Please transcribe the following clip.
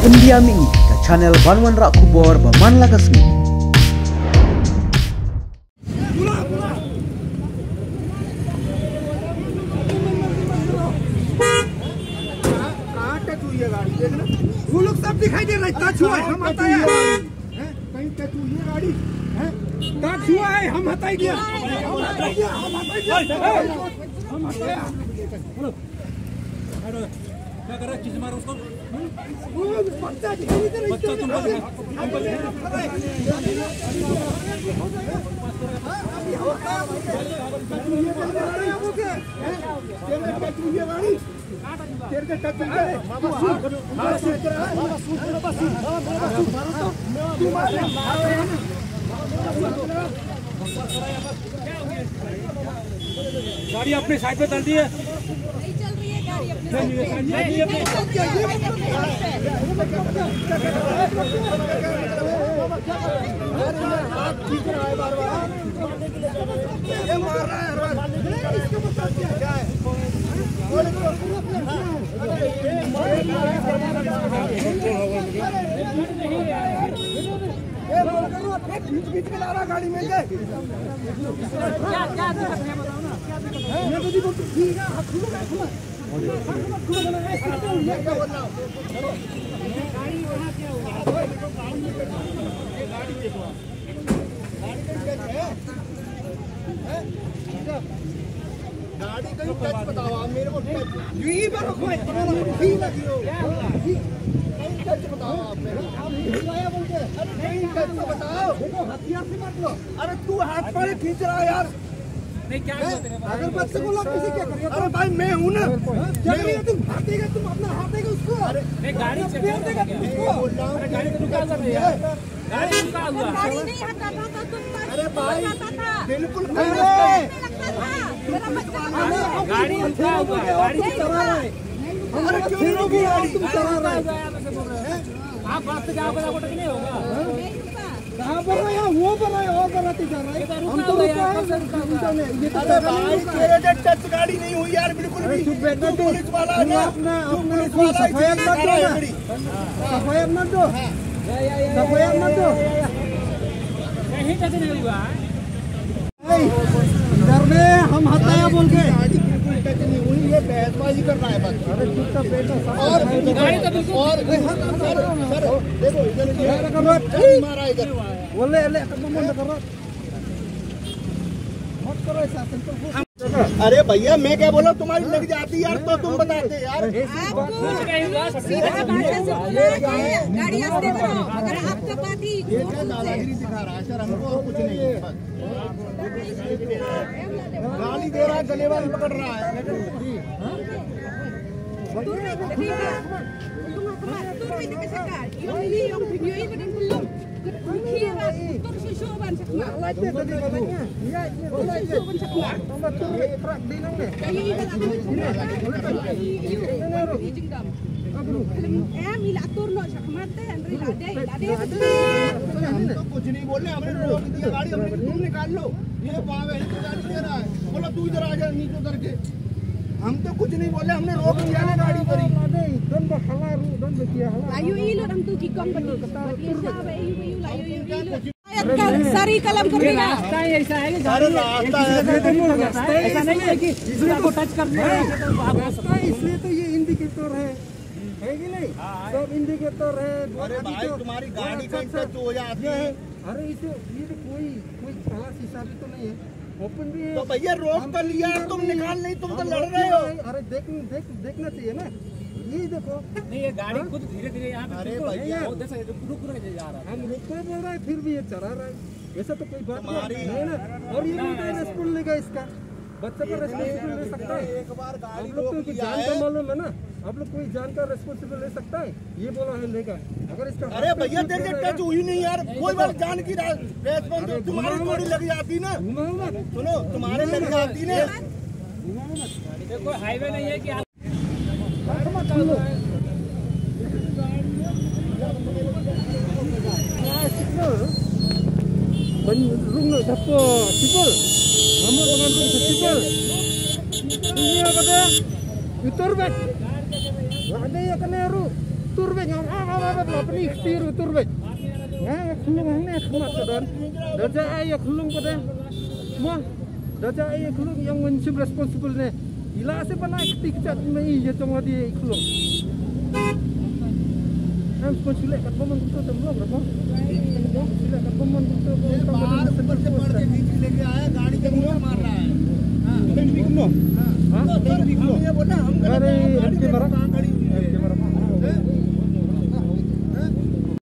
India Mini ke channel Banwan Rak Kubor Baman Lagasmi. वो लोग सब दिखाई दे रहा है, टच हुआ है, हम हटाया है, कहीं टच हुई है गाड़ी, टच हुआ है, हम हटाई दिया, क्या कर रहा है? किस मारा उसको? बच्चा दिखाई नहीं दे रहा, बच्चा तुम गाड़ी अपने साइड पे डाल दी है। बीच में ला रहा गाड़ी में क्या गाड़ी कहीं टच बताओ आप मेरे को, यही पर रखो टच बताओ आप मेरे को, बताओ हथियार से मत लो। अरे तू हाथ पर खींच रहा है यार, नहीं क्या अगर बच्चे को लग किसी क्या करेगा? अरे भाई मैं हूँ ना, तुम हाथेगा, तुम अपना हाथेगा उसको। अरे गाड़ी देगा उसको, गाड़ी तो रुका कर दिया, गाड़ी रुका हुआ, गाड़ी नहीं हटाता था तुम, अरे भाई बिल्कुल मेरा बच्चा गाड़ी रुका हुआ है, गाड़ी चला रहा है। अरे क्यों नहीं रुकी गाड़ी, तुम चला रहा है। आप रास्ते जहाँ पर आपको नहीं होगा, कहाँ पर है? वो पर है, और बनाती जा रहा है। हम तो रुका है, ये तो भाई तेरे से टच गाड़ी नहीं हुई यार बिल्कुल भी। पुलिस वाला है ना, सफाई मत दो, सफाई मत दो, सफाई मत दो। कहीं टच नहीं हुआ इधर में हम हटाया बोल के गाड़ी बिल्कुल टच नहीं हुई, ये बहसबाजी कर रहा है बस। अरे चुपचाप बैठो, और गाड़ी तो बिल्कुल, और सर देखो इधर मारा इधर, बोले ले बंद करो, मत करो ऐसा। अरे भैया मैं क्या बोला, तुम्हारी लग जाती यार तो तुम बताते यार। सीधा भाषा से बोला है गाड़ी आस्ते करो, अगर आपका बात ही दादागिरी दिखा रहा है सर हमको, और कुछ नहीं है। गाली दे रहा है, गले वाली पकड़ रहा है। कुछ नहीं बोल रहे, हमने रोक दिया गाड़ी, हमने तुम निकाल लो, ये गाड़ी दे रहा है, बोला तू इधर आ जा नीचे उतर के। हम तो कुछ नहीं बोले, हमने रोक दिया ना गाड़ी पर ही। सारी कलम कर देगा। रास्ता ऐसा है कि अरे रास्ता ऐसा नहीं है कि इसको टच कर दिया, इसलिए तो ये इंडिकेटर है कि नहीं? सब इंडिकेटर है। अरे भाई तुम्हारी गाड़ी कहीं टच हो जाती है। अरे इसे ये तो कोई खास हिसाब तो नहीं है, ओपन भी है। तो भैया रोक कर लिया, तुम निकाल नहीं, तुम तो लड़ रहे हो। अरे देखना चाहिए ना, ये देखो नहीं ये गाड़ी खुद धीरे धीरे यहाँ पे, अरे भैया रुक जा रहा है, हम रुक तो बोल रहा है, फिर भी ये चला रहा है, ऐसा तो कोई बात नहीं है ना। और ये रेस्पॉन्स लेगा इसका, बच्चा का रेस्पॉन्सिबल ले सकता है। एक बार गाड़ी लोग को जान का मालूम है ना, आप लोग कोई जान का रेस्पॉन्सिबल ले सकता है, ये बोला है लेगा। अगर इसका अरे भैया तेरे टच हुई नहीं यार, कोई बार जान की रेस्पॉन्सिबल तुम्हारी गोली लग जाती ना, सुनो तुम्हारे लग जाती ना। देखो हाईवे नहीं है कि Rung dapo sipol. Kamu dengan sipol. Ini apa dah? Utur bet. Ada ya kena ru. tur về nhóm अपनी stir tur về khulung hangnya khmat kadan daja ay khulung pada mah daja ay khulung yang mencium responsible ne ila se bana iktik chat mai ye tong di khulung am konsulek kat bomon tu temlo berapa konsulek kat bomon tu बाहर से पड़ के नीचे लेके आया गाड़ी के मुंह मार रहा है हां निकलो हां निकलो ये बोला हम अरे एमपी मारा